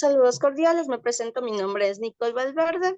Saludos cordiales, me presento, mi nombre es Nicole Valverde.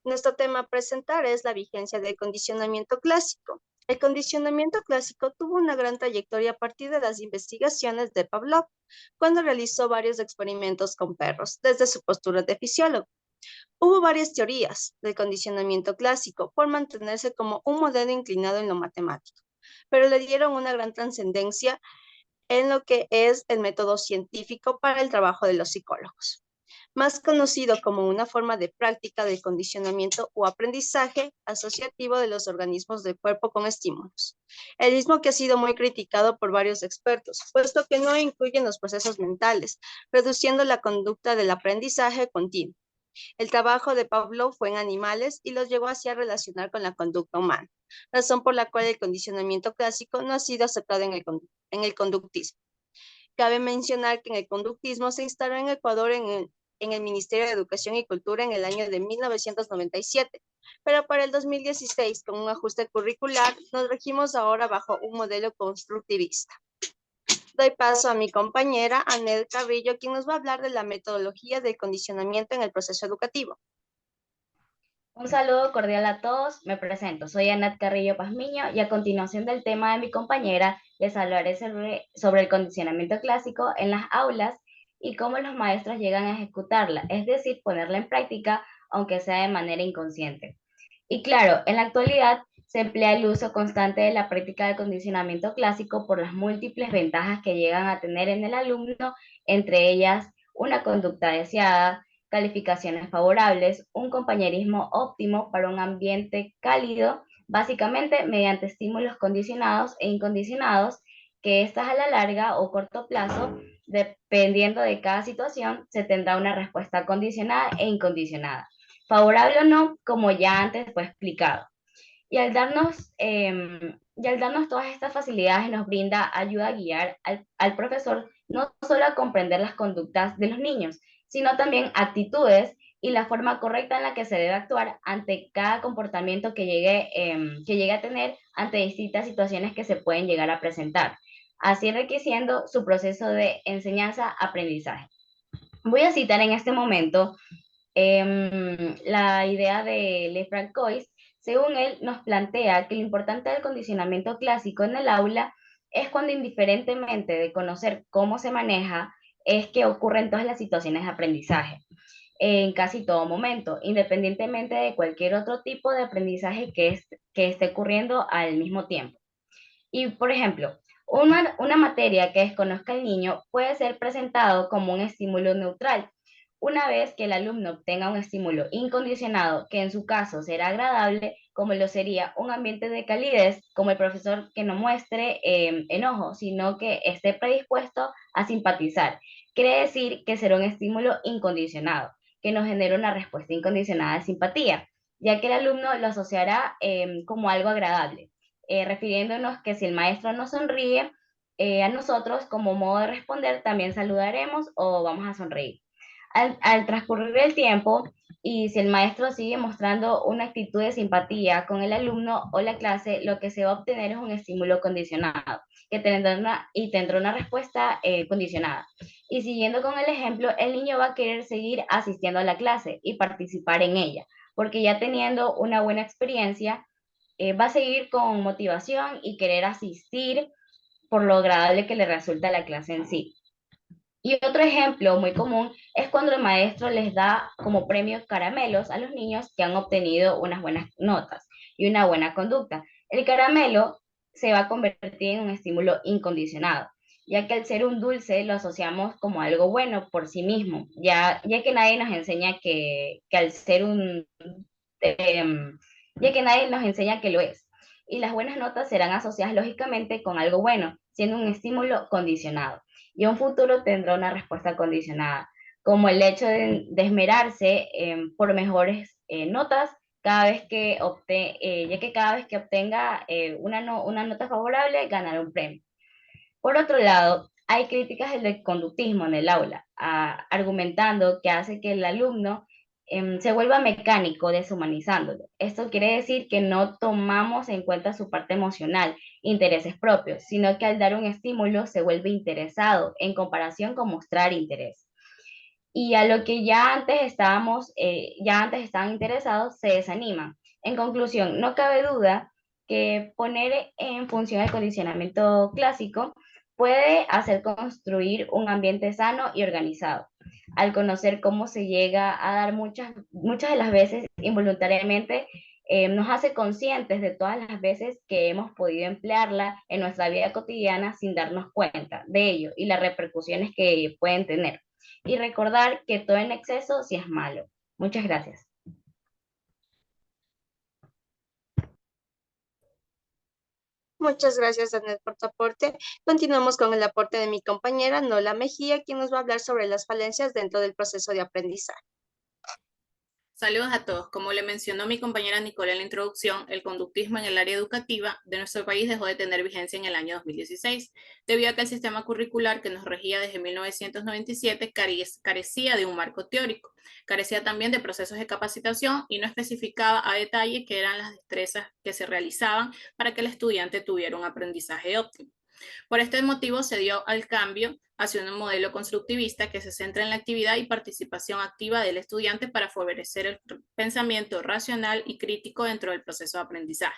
Nuestro tema a presentar es la vigencia del condicionamiento clásico. El condicionamiento clásico tuvo una gran trayectoria a partir de las investigaciones de Pavlov, cuando realizó varios experimentos con perros, desde su postura de fisiólogo. Hubo varias teorías del condicionamiento clásico por mantenerse como un modelo inclinado en lo matemático, pero le dieron una gran trascendencia en lo que es el método científico para el trabajo de los psicólogos, más conocido como una forma de práctica del condicionamiento o aprendizaje asociativo de los organismos del cuerpo con estímulos. El mismo que ha sido muy criticado por varios expertos, puesto que no incluyen los procesos mentales, reduciendo la conducta del aprendizaje continuo. El trabajo de Pavlov fue en animales y los llevó así a relacionar con la conducta humana, razón por la cual el condicionamiento clásico no ha sido aceptado en el conductismo. Cabe mencionar que en el conductismo se instaló en Ecuador en el Ministerio de Educación y Cultura en el año de 1997, pero para el 2016, con un ajuste curricular, nos regimos ahora bajo un modelo constructivista. Doy paso a mi compañera Anel Carrillo, quien nos va a hablar de la metodología del condicionamiento en el proceso educativo. Un saludo cordial a todos, me presento, soy Anat Carrillo Pazmiño y a continuación del tema de mi compañera les hablaré sobre el condicionamiento clásico en las aulas y cómo los maestros llegan a ejecutarla, es decir, ponerla en práctica aunque sea de manera inconsciente. Y claro, en la actualidad se emplea el uso constante de la práctica del condicionamiento clásico por las múltiples ventajas que llegan a tener en el alumno, entre ellas una conducta deseada, calificaciones favorables, un compañerismo óptimo para un ambiente cálido, básicamente mediante estímulos condicionados e incondicionados, que estas a la larga o corto plazo, dependiendo de cada situación, se tendrá una respuesta condicionada e incondicionada, favorable o no, como ya antes fue explicado. Y al darnos todas estas facilidades nos brinda ayuda a guiar al profesor no solo a comprender las conductas de los niños, sino también actitudes y la forma correcta en la que se debe actuar ante cada comportamiento que llegue a tener ante distintas situaciones que se pueden llegar a presentar, así enriqueciendo su proceso de enseñanza-aprendizaje. Voy a citar en este momento la idea de Le Francois. Según él, nos plantea que lo importante del condicionamiento clásico en el aula es cuando, indiferentemente de conocer cómo se maneja, es que ocurren todas las situaciones de aprendizaje en casi todo momento, independientemente de cualquier otro tipo de aprendizaje que esté ocurriendo al mismo tiempo. Y, por ejemplo, una materia que desconozca el niño puede ser presentado como un estímulo neutral. Una vez que el alumno obtenga un estímulo incondicionado, que en su caso será agradable, como lo sería un ambiente de calidez, como el profesor que no muestre enojo, sino que esté predispuesto a simpatizar. Quiere decir que será un estímulo incondicionado, que nos genera una respuesta incondicionada de simpatía, ya que el alumno lo asociará como algo agradable, refiriéndonos que si el maestro nos sonríe, a nosotros como modo de responder también saludaremos o vamos a sonreír. Al transcurrir el tiempo y si el maestro sigue mostrando una actitud de simpatía con el alumno o la clase, lo que se va a obtener es un estímulo condicionado que tendrá una respuesta condicionada. Y siguiendo con el ejemplo, el niño va a querer seguir asistiendo a la clase y participar en ella, porque ya teniendo una buena experiencia, va a seguir con motivación y querer asistir por lo agradable que le resulta la clase en sí. Y otro ejemplo muy común es cuando el maestro les da como premio caramelos a los niños que han obtenido unas buenas notas y una buena conducta. El caramelo se va a convertir en un estímulo incondicionado, ya que al ser un dulce lo asociamos como algo bueno por sí mismo, ya que nadie nos enseña que al ser un em, ya que nadie nos enseña que lo es. Y las buenas notas serán asociadas lógicamente con algo bueno, siendo un estímulo condicionado. Y un futuro tendrá una respuesta condicionada, como el hecho de esmerarse por mejores notas ya que cada vez que obtenga una nota favorable ganará un premio. Por otro lado, hay críticas del conductismo en el aula, argumentando que hace que el alumno se vuelva mecánico, deshumanizándolo. Esto quiere decir que no tomamos en cuenta su parte emocional, intereses propios, sino que al dar un estímulo se vuelve interesado en comparación con mostrar interés. y a lo que ya antes estaban interesados, se desaniman. En conclusión, no cabe duda que poner en función el condicionamiento clásico puede hacer construir un ambiente sano y organizado. Al conocer cómo se llega a dar muchas de las veces involuntariamente, nos hace conscientes de todas las veces que hemos podido emplearla en nuestra vida cotidiana sin darnos cuenta de ello y las repercusiones que pueden tener. Y recordar que todo en exceso sí es malo. Muchas gracias. Muchas gracias, Daniel, por tu aporte. Continuamos con el aporte de mi compañera Nola Mejía, quien nos va a hablar sobre las falencias dentro del proceso de aprendizaje. Saludos a todos. Como le mencionó mi compañera Nicole en la introducción, el conductismo en el área educativa de nuestro país dejó de tener vigencia en el año 2016, debido a que el sistema curricular que nos regía desde 1997 carecía de un marco teórico, carecía también de procesos de capacitación y no especificaba a detalle qué eran las destrezas que se realizaban para que el estudiante tuviera un aprendizaje óptimo. Por este motivo se dio al cambio hacia un modelo constructivista que se centra en la actividad y participación activa del estudiante para favorecer el pensamiento racional y crítico dentro del proceso de aprendizaje.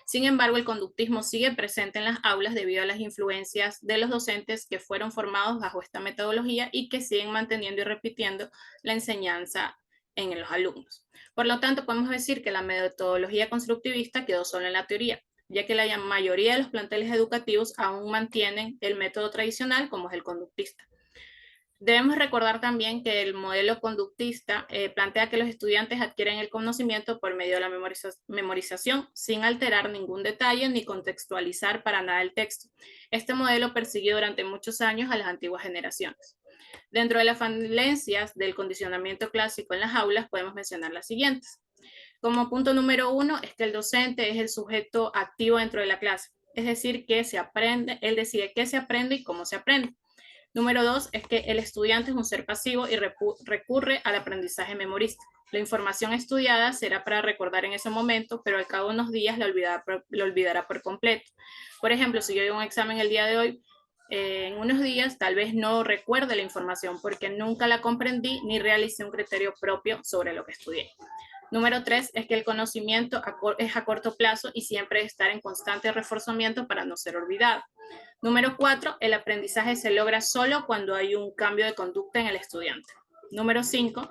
Sin embargo, el conductismo sigue presente en las aulas debido a las influencias de los docentes que fueron formados bajo esta metodología y que siguen manteniendo y repitiendo la enseñanza en los alumnos. Por lo tanto, podemos decir que la metodología constructivista quedó solo en la teoría, ya que la mayoría de los planteles educativos aún mantienen el método tradicional como es el conductista. Debemos recordar también que el modelo conductista plantea que los estudiantes adquieren el conocimiento por medio de la memorización, sin alterar ningún detalle ni contextualizar para nada el texto. Este modelo persiguió durante muchos años a las antiguas generaciones. Dentro de las falencias del condicionamiento clásico en las aulas podemos mencionar las siguientes. Como punto número 1 es que el docente es el sujeto activo dentro de la clase, es decir, que se aprende, él decide qué se aprende y cómo se aprende. Número 2 es que el estudiante es un ser pasivo y recurre al aprendizaje memorístico. La información estudiada será para recordar en ese momento, pero al cabo de unos días la olvidará por completo. Por ejemplo, si yo doy un examen el día de hoy, en unos días tal vez no recuerde la información porque nunca la comprendí ni realicé un criterio propio sobre lo que estudié. Número 3 es que el conocimiento es a corto plazo y siempre estar en constante reforzamiento para no ser olvidado. Número 4, el aprendizaje se logra solo cuando hay un cambio de conducta en el estudiante. Número 5,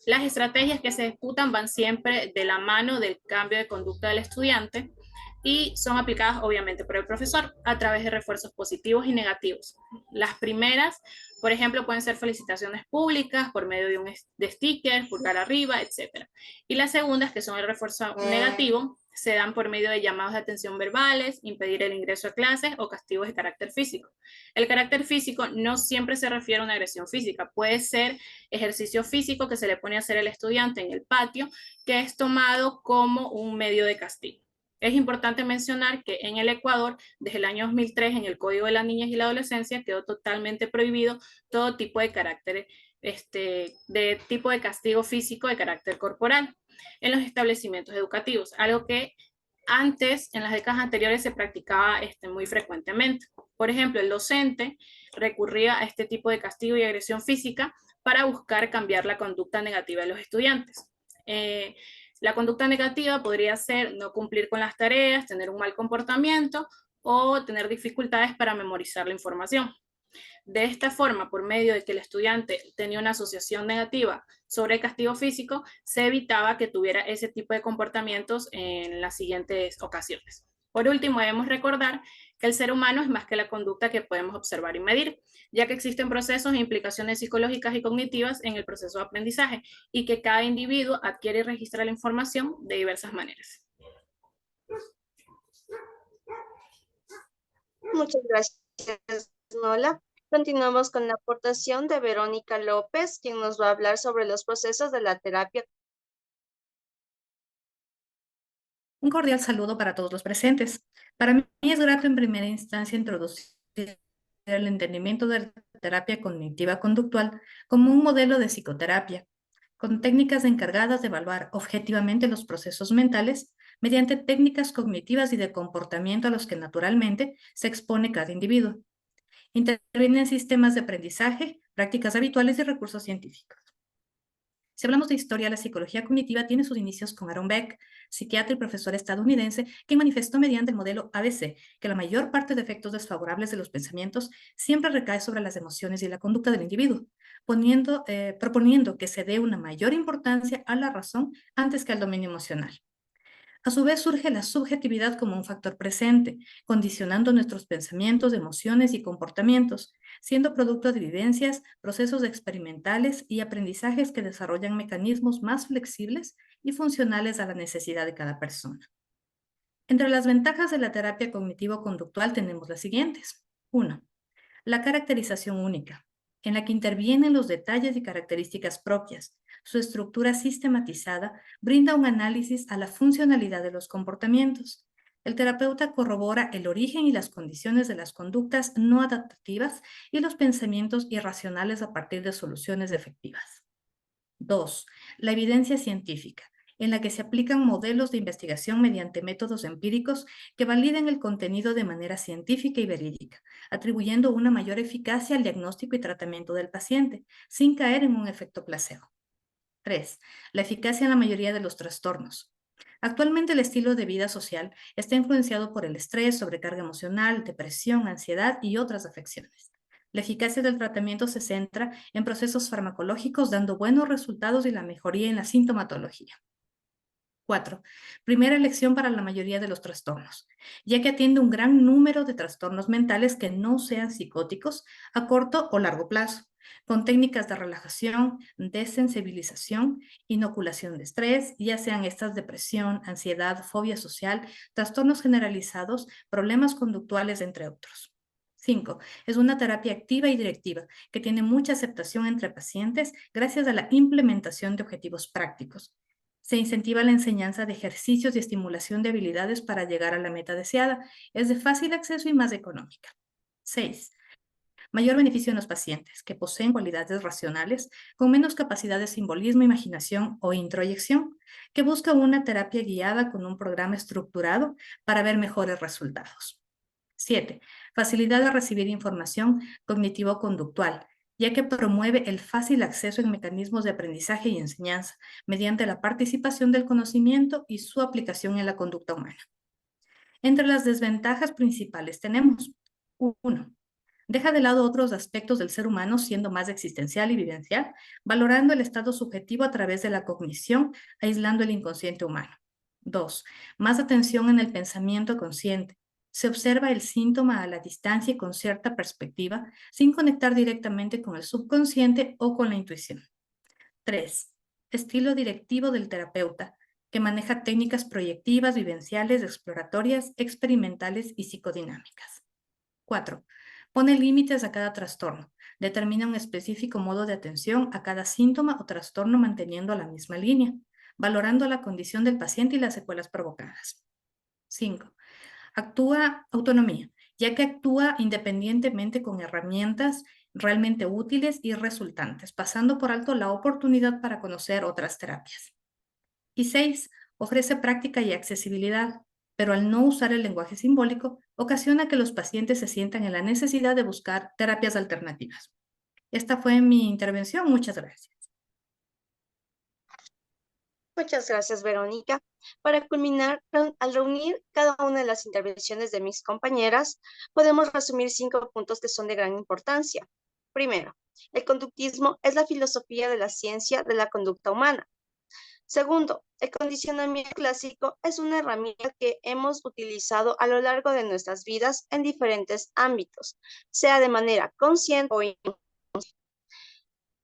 las estrategias que se ejecutan van siempre de la mano del cambio de conducta del estudiante y son aplicadas obviamente por el profesor a través de refuerzos positivos y negativos. Las primeras, por ejemplo, pueden ser felicitaciones públicas por medio de stickers, pulgar arriba, etc. Y las segundas, que son el refuerzo negativo, se dan por medio de llamados de atención verbales, impedir el ingreso a clases o castigos de carácter físico. El carácter físico no siempre se refiere a una agresión física, puede ser ejercicio físico que se le pone a hacer el estudiante en el patio, que es tomado como un medio de castigo. Es importante mencionar que en el Ecuador, desde el año 2003, en el Código de la Niñez y la Adolescencia, quedó totalmente prohibido todo tipo de carácter, de tipo de castigo físico de carácter corporal en los establecimientos educativos, algo que antes, en las décadas anteriores, se practicaba muy frecuentemente. Por ejemplo, el docente recurría a este tipo de castigo y agresión física para buscar cambiar la conducta negativa de los estudiantes. La conducta negativa podría ser no cumplir con las tareas, tener un mal comportamiento o tener dificultades para memorizar la información. De esta forma, por medio de que el estudiante tenía una asociación negativa sobre el castigo físico, se evitaba que tuviera ese tipo de comportamientos en las siguientes ocasiones. Por último, debemos recordar que el ser humano es más que la conducta que podemos observar y medir, ya que existen procesos e implicaciones psicológicas y cognitivas en el proceso de aprendizaje y que cada individuo adquiere y registra la información de diversas maneras. Muchas gracias, Nola. Continuamos con la aportación de Verónica López, quien nos va a hablar sobre los procesos de la terapia. Un cordial saludo para todos los presentes. Para mí es grato en primera instancia introducir el entendimiento de la terapia cognitiva conductual como un modelo de psicoterapia, con técnicas encargadas de evaluar objetivamente los procesos mentales mediante técnicas cognitivas y de comportamiento a los que naturalmente se expone cada individuo. Interviene en sistemas de aprendizaje prácticas habituales y recursos científicos. Si hablamos de historia, la psicología cognitiva tiene sus inicios con Aaron Beck, psiquiatra y profesor estadounidense, que manifestó mediante el modelo ABC que la mayor parte de efectos desfavorables de los pensamientos siempre recae sobre las emociones y la conducta del individuo, proponiendo que se dé una mayor importancia a la razón antes que al dominio emocional. A su vez surge la subjetividad como un factor presente, condicionando nuestros pensamientos, emociones y comportamientos, siendo producto de vivencias, procesos experimentales y aprendizajes que desarrollan mecanismos más flexibles y funcionales a la necesidad de cada persona. Entre las ventajas de la terapia cognitivo-conductual tenemos las siguientes. 1. La caracterización única, en la que intervienen los detalles y características propias. Su estructura sistematizada brinda un análisis a la funcionalidad de los comportamientos. El terapeuta corrobora el origen y las condiciones de las conductas no adaptativas y los pensamientos irracionales a partir de soluciones efectivas. 2. La evidencia científica, en la que se aplican modelos de investigación mediante métodos empíricos que validen el contenido de manera científica y verídica, atribuyendo una mayor eficacia al diagnóstico y tratamiento del paciente, sin caer en un efecto placebo. 3. La eficacia en la mayoría de los trastornos. Actualmente el estilo de vida social está influenciado por el estrés, sobrecarga emocional, depresión, ansiedad y otras afecciones. La eficacia del tratamiento se centra en procesos farmacológicos dando buenos resultados y la mejoría en la sintomatología. 4. Primera elección para la mayoría de los trastornos, ya que atiende un gran número de trastornos mentales que no sean psicóticos a corto o largo plazo, con técnicas de relajación, desensibilización, inoculación de estrés, ya sean estas depresión, ansiedad, fobia social, trastornos generalizados, problemas conductuales, entre otros. 5. Es una terapia activa y directiva que tiene mucha aceptación entre pacientes gracias a la implementación de objetivos prácticos. Se incentiva la enseñanza de ejercicios y estimulación de habilidades para llegar a la meta deseada. Es de fácil acceso y más económica. 6. Mayor beneficio en los pacientes que poseen cualidades racionales con menos capacidad de simbolismo, imaginación o introyección, que busca una terapia guiada con un programa estructurado para ver mejores resultados. 7. Facilidad de recibir información cognitivo-conductual, ya que promueve el fácil acceso en mecanismos de aprendizaje y enseñanza, mediante la participación del conocimiento y su aplicación en la conducta humana. Entre las desventajas principales tenemos 1. Deja de lado otros aspectos del ser humano siendo más existencial y vivencial, valorando el estado subjetivo a través de la cognición, aislando el inconsciente humano. 2. Más atención en el pensamiento consciente. Se observa el síntoma a la distancia y con cierta perspectiva, sin conectar directamente con el subconsciente o con la intuición. 3. Estilo directivo del terapeuta, que maneja técnicas proyectivas, vivenciales, exploratorias, experimentales y psicodinámicas. 4. Pone límites a cada trastorno. Determina un específico modo de atención a cada síntoma o trastorno manteniendo la misma línea, valorando la condición del paciente y las secuelas provocadas. 5. Actúa autonomía, ya que actúa independientemente con herramientas realmente útiles y resultantes, pasando por alto la oportunidad para conocer otras terapias. Y 6. Ofrece práctica y accesibilidad, pero al no usar el lenguaje simbólico, ocasiona que los pacientes se sientan en la necesidad de buscar terapias alternativas. Esta fue mi intervención. Muchas gracias. Muchas gracias, Verónica. Para culminar, al reunir cada una de las intervenciones de mis compañeras, podemos resumir 5 puntos que son de gran importancia. Primero, el conductismo es la filosofía de la ciencia de la conducta humana. Segundo, el condicionamiento clásico es una herramienta que hemos utilizado a lo largo de nuestras vidas en diferentes ámbitos, sea de manera consciente o inconsciente.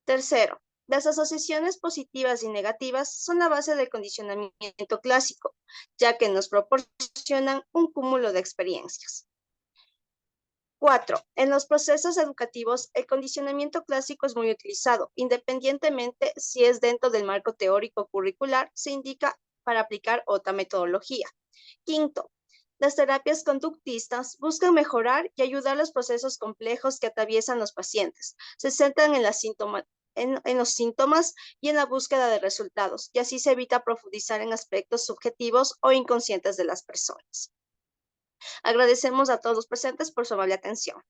Tercero, las asociaciones positivas y negativas son la base del condicionamiento clásico, ya que nos proporcionan un cúmulo de experiencias. 4. En los procesos educativos, el condicionamiento clásico es muy utilizado. Independientemente si es dentro del marco teórico curricular, se indica para aplicar otra metodología. 5. Las terapias conductistas buscan mejorar y ayudar los procesos complejos que atraviesan los pacientes. Se centran en los síntomas y en la búsqueda de resultados, y así se evita profundizar en aspectos subjetivos o inconscientes de las personas. Agradecemos a todos los presentes por su amable atención.